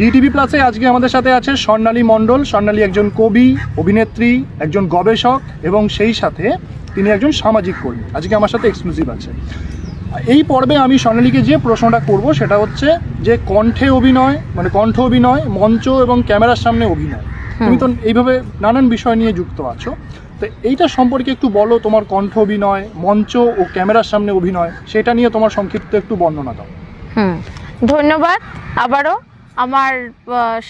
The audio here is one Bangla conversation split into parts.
ডিটিভি প্লাসে আজকে আমাদের সাথে আছে স্বর্ণালী মণ্ডল। স্বর্ণালী একজন কবি, অভিনেত্রী, একজন গবেষক এবং সেই সাথে তিনি একজন সামাজিক কর্মী। আজকে আমার সাথে এক্সক্লুসিভ আছে। এই পর্বে আমি স্বর্ণালীকে যে প্রশ্নটা করব সেটা হচ্ছে যে কণ্ঠে অভিনয়, মানে কণ্ঠ অভিনয়, মঞ্চ এবং ক্যামেরার সামনে অভিনয়, তুমি তো এইভাবে নানান বিষয় নিয়ে যুক্ত আছো, তো এইটা সম্পর্কে একটু বলো। তোমার কণ্ঠ অভিনয়, মঞ্চ ও ক্যামেরার সামনে অভিনয়, সেটা নিয়ে তোমার সংক্ষিপ্ত একটু বর্ণনা দাও। ধন্যবাদ আবারও আমার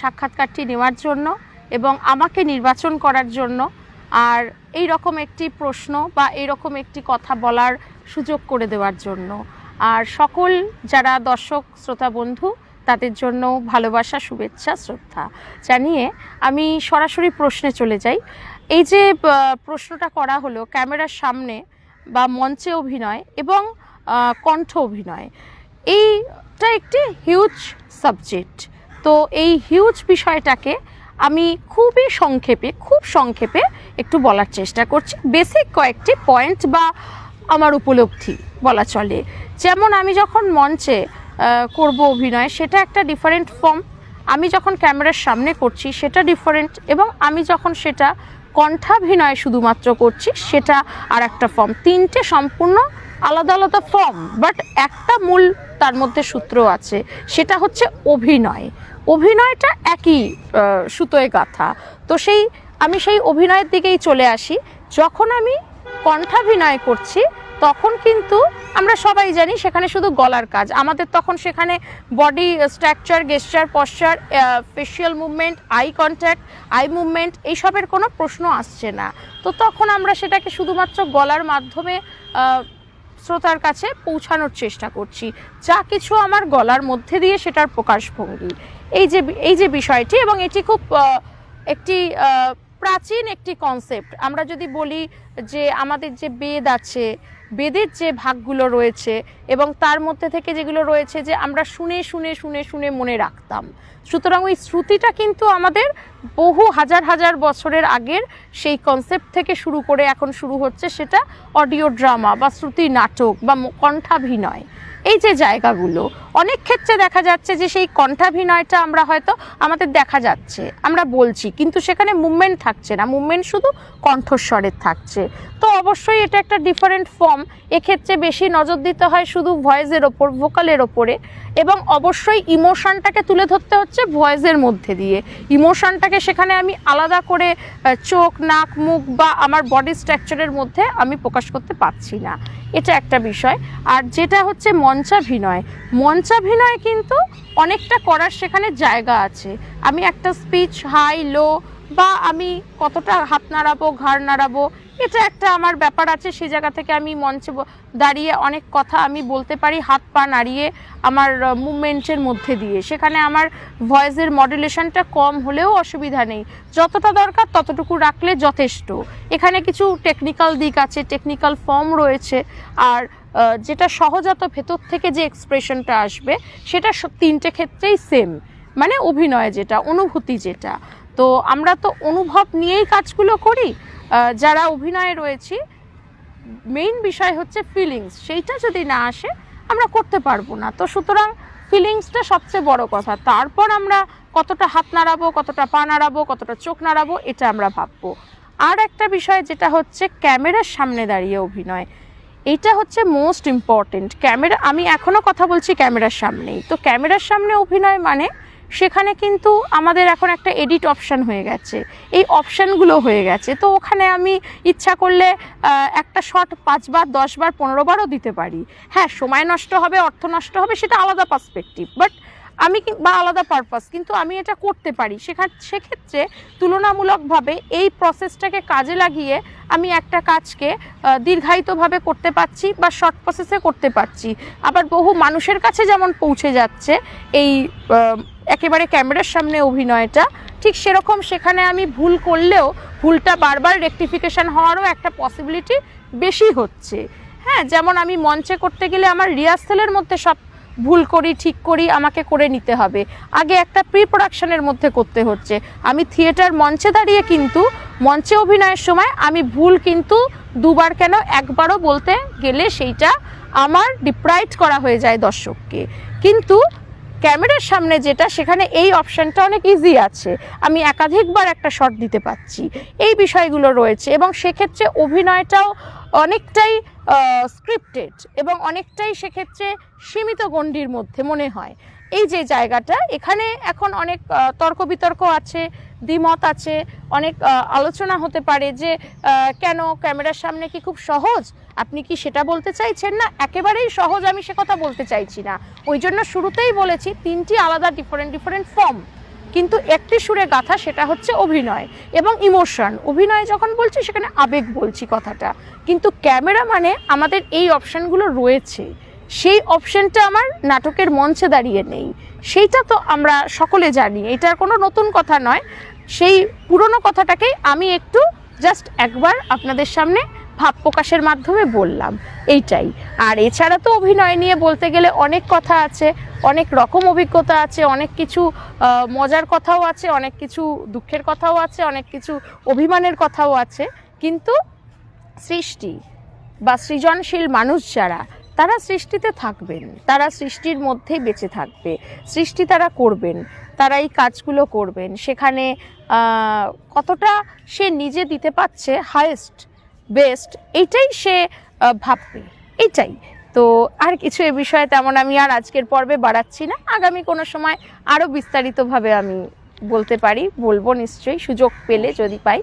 সাক্ষাৎকারটি নেওয়ার জন্য এবং আমাকে নির্বাচন করার জন্য, আর এই রকম একটি প্রশ্ন বা এই রকম একটি কথা বলার সুযোগ করে দেওয়ার জন্য। আর সকল যারা দর্শক শ্রোতা বন্ধু তাদের জন্য ভালোবাসা, শুভেচ্ছা, শ্রদ্ধা জানিয়ে আমি সরাসরি প্রশ্নে চলে যাই। এই যে প্রশ্নটা করা হলো ক্যামেরার সামনে বা মঞ্চে অভিনয় এবং কণ্ঠ অভিনয়, এইটা একটি হিউজ সাবজেক্ট। তো এই হিউজ বিষয়টাকে আমি খুব সংক্ষেপে একটু বলার চেষ্টা করছি। বেসিক কয়েকটি পয়েন্ট বা আমার উপলব্ধি বলা চলে। যেমন আমি যখন মঞ্চে করব অভিনয়, সেটা একটা ডিফারেন্ট ফর্ম। আমি যখন ক্যামেরার সামনে করছি সেটা ডিফারেন্ট, এবং আমি যখন সেটা কণ্ঠাভিনয় শুধুমাত্র করছি সেটা আর একটা ফর্ম। তিনটে সম্পূর্ণ আলাদা আলাদা ফর্ম, বাট একটা মূল তার মধ্যে সূত্র আছে, সেটা হচ্ছে অভিনয়। অভিনয়টা একই সুতোয় গাঁথা। তো আমি সেই অভিনয়ের দিকেই চলে আসি। যখন আমি কণ্ঠাভিনয় করছি তখন কিন্তু আমরা সবাই জানি সেখানে শুধু গলার কাজ, আমাদের তখন সেখানে body structure, গেস্টার, posture, facial movement, eye contact, eye movement এইসবের কোনো প্রশ্ন আসছে না। তো তখন আমরা সেটাকে শুধুমাত্র গলার মাধ্যমে শ্রোতার কাছে পৌঁছানোর চেষ্টা করছি। যা কিছু আমার গলার মধ্যে দিয়ে সেটার প্রকাশভঙ্গি, এই যে বিষয়টি, এবং এটি খুব একটি প্রাচীন একটি কনসেপ্ট। আমরা যদি বলি যে আমাদের যে বেদ আছে, বেদের যে ভাগগুলো রয়েছে এবং তার মধ্যে থেকে যেগুলো রয়েছে যে আমরা শুনে শুনে শুনে শুনে মনে রাখতাম, সুতরাং ওই শ্রুতিটা কিন্তু আমাদের বহু হাজার বছরের আগের সেই কনসেপ্ট থেকে শুরু করে এখন শুরু হচ্ছে সেটা অডিও ড্রামা বা শ্রুতি নাটক বা কণ্ঠাভিনয়। এই যে জায়গাগুলো, অনেক ক্ষেত্রে দেখা যাচ্ছে যে সেই কণ্ঠাভিনয়টা আমরা হয়তো আমাদের দেখা যাচ্ছে, আমরা বলছি, কিন্তু সেখানে মুভমেন্ট থাকছে না, মুভমেন্ট শুধু কণ্ঠস্বরের থাকছে। তো অবশ্যই এটা একটা ডিফারেন্ট ফর্ম। এক্ষেত্রে বেশি নজর দিতে হয় শুধু ভয়েসের ওপর, ভোকালের ওপরে, এবং অবশ্যই ইমোশনটাকে তুলে ধরতে হচ্ছে ভয়েসের মধ্যে দিয়ে। ইমোশনটাকে সেখানে আমি আলাদা করে চোখ, নাক, মুখ বা আমার বডি স্ট্রাকচারের মধ্যে আমি প্রকাশ করতে পারছি না, এটা একটা বিষয়। আর যেটা হচ্ছে মঞ্চাভিনয় কিন্তু অনেকটা করার সেখানে জায়গা আছে। আমি একটা স্পিচ হাই লো বা আমি কতটা হাত নাড়াবো, ঘাড় নাড়াবো, এটা একটা আমার ব্যাপার আছে। সেই জায়গা থেকে আমি মঞ্চে দাঁড়িয়ে অনেক কথা আমি বলতে পারি হাত পা নাড়িয়ে আমার মুভমেন্টের মধ্যে দিয়ে। সেখানে আমার ভয়েসের মডুলেশনটা কম হলেও অসুবিধা নেই, যতটা দরকার ততটুকু রাখলে যথেষ্ট। এখানে কিছু টেকনিক্যাল দিক আছে, টেকনিক্যাল ফর্ম রয়েছে, আর যেটা সহজাত ভেতর থেকে যে এক্সপ্রেশনটা আসবে সেটা তিনটে ক্ষেত্রেই সেম, মানে অভিনয় যেটা, অনুভূতি যেটা। তো আমরা তো অনুভব নিয়েই কাজগুলো করি যারা অভিনয়ে রয়েছি। মেইন বিষয় হচ্ছে ফিলিংস, সেইটা যদি না আসে আমরা করতে পারবো না। তো সুতরাং ফিলিংসটা সবচেয়ে বড় কথা। তারপর আমরা কতটা হাত নাড়াবো, কতটা পা নাড়াবো, কতটা চোখ নাড়াবো, এটা আমরা ভাববো। আর একটা বিষয় যেটা হচ্ছে ক্যামেরার সামনে দাঁড়িয়ে অভিনয়, এইটা হচ্ছে মোস্ট ইম্পর্টেন্ট। আমি এখনও কথা বলছি ক্যামেরার সামনেই। তো ক্যামেরার সামনে অভিনয় মানে সেখানে কিন্তু আমাদের এখন একটা এডিট অপশান হয়ে গেছে, এই অপশানগুলো হয়ে গেছে। তো ওখানে আমি ইচ্ছা করলে একটা শট 5 বার, 10 বার, 15 বারও দিতে পারি। হ্যাঁ, সময় নষ্ট হবে, অর্থ নষ্ট হবে, সেটা আলাদা পার্সপেক্টিভ, বাট বা আলাদা পারপাস, কিন্তু আমি এটা করতে পারি। সেক্ষেত্রে তুলনামূলকভাবে এই প্রসেসটাকে কাজে লাগিয়ে আমি একটা কাজকে দীর্ঘায়িতভাবে করতে পারছি বা শর্ট প্রসেসে করতে পারছি। আবার বহু মানুষের কাছে যেমন পৌঁছে যাচ্ছে এই একেবারে ক্যামেরার সামনে অভিনয়টা, ঠিক সেরকম সেখানে আমি ভুল করলেও ভুলটা বারবার রেকটিফিকেশন হওয়ারও একটা পসিবিলিটি বেশি হচ্ছে। হ্যাঁ, যেমন আমি মঞ্চে করতে গেলে আমার রিহার্সালের মধ্যে সব ভুল করি, ঠিক করি, আমাকে করে নিতে হবে। আগে একটা প্রি প্রোডাকশনের মধ্যে করতে হচ্ছে। আমি থিয়েটার মঞ্চে দাঁড়িয়ে কিন্তু মঞ্চে অভিনয়ের সময় আমি ভুল কিন্তু দুবার কেন একবারও বলতে গেলে সেইটা আমার ডিপ্রাইভ করা হয়ে যায় দর্শককে। কিন্তু ক্যামেরার সামনে যেটা, সেখানে এই অপশানটা অনেক ইজি আছে, আমি একাধিকবার একটা শট দিতে পারছি, এই বিষয়গুলো রয়েছে। এবং সেক্ষেত্রে অভিনয়টাও অনেকটাই স্ক্রিপ্টেড এবং অনেকটাই সেক্ষেত্রে সীমিত গণ্ডির মধ্যে মনে হয়। এই যে জায়গাটা, এখানে এখন অনেক তর্ক বিতর্ক আছে, দ্বিমত আছে, অনেক আলোচনা হতে পারে যে কেন ক্যামেরার সামনে কি খুব সহজ, আপনি কি সেটা বলতে চাইছেন না? একেবারেই সহজ আমি সে কথা বলতে চাইছি না। ওই জন্য শুরুতেই বলেছি 3টি আলাদা ডিফারেন্ট ফর্ম, কিন্তু একটি সুরে গাথা, সেটা হচ্ছে অভিনয় এবং ইমোশন। অভিনয় যখন বলছি সেখানে আবেগ বলছি কথাটা, কিন্তু ক্যামেরা মানে আমাদের এই অপশানগুলো রয়েছে, সেই অপশানটা আমার নাটকের মঞ্চে দাঁড়িয়ে নেই, সেইটা তো আমরা সকলে জানি, এটার কোনো নতুন কথা নয়। সেই পুরনো কথাটাকেই আমি একটু জাস্ট একবার আপনাদের সামনে ভাব প্রকাশের মাধ্যমে বললাম, এইটাই। আর এছাড়া তো অভিনয় নিয়ে বলতে গেলে অনেক কথা আছে, অনেক রকম অভিজ্ঞতা আছে, অনেক কিছু মজার কথাও আছে, অনেক কিছু দুঃখের কথাও আছে, অনেক কিছু অভিমানের কথাও আছে। কিন্তু সৃষ্টি বা সৃজনশীল মানুষ যারা, তারা সৃষ্টিতে থাকবেন, তারা সৃষ্টির মধ্যেই বেঁচে থাকবে, সৃষ্টি তারা করবেন, তারা এই কাজগুলো করবেন। সেখানে কতটা সে নিজে দিতে পারছে হায়েস্ট বেস্ট, এইটাই সে ভাববে, এইটাই। তো আর কিছু এ বিষয়ে তেমন আমি আর আজকের পর্বে বাড়াচ্ছি না, আগামী কোনো সময় আরও বিস্তারিতভাবে আমি বলতে পারি, বলবো নিশ্চয়ই, সুযোগ পেলে যদি পাই।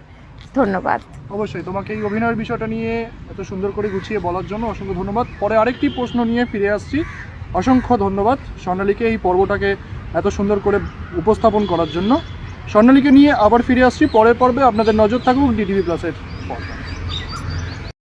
ধন্যবাদ। অবশ্যই তোমাকে এই অভিনয়ের বিষয়টা নিয়ে এত সুন্দর করে গুছিয়ে বলার জন্য অসংখ্য ধন্যবাদ। পরে আরেকটি প্রশ্ন নিয়ে ফিরে আসছি। অসংখ্য ধন্যবাদ স্বর্ণালীকে এই পর্বটাকে এত সুন্দর করে উপস্থাপন করার জন্য। স্বর্ণালীকে নিয়ে আবার ফিরে আসছি পরের পর্বে। আপনাদের নজর থাকুক ডিটিভি প্লাসের পর্দায়।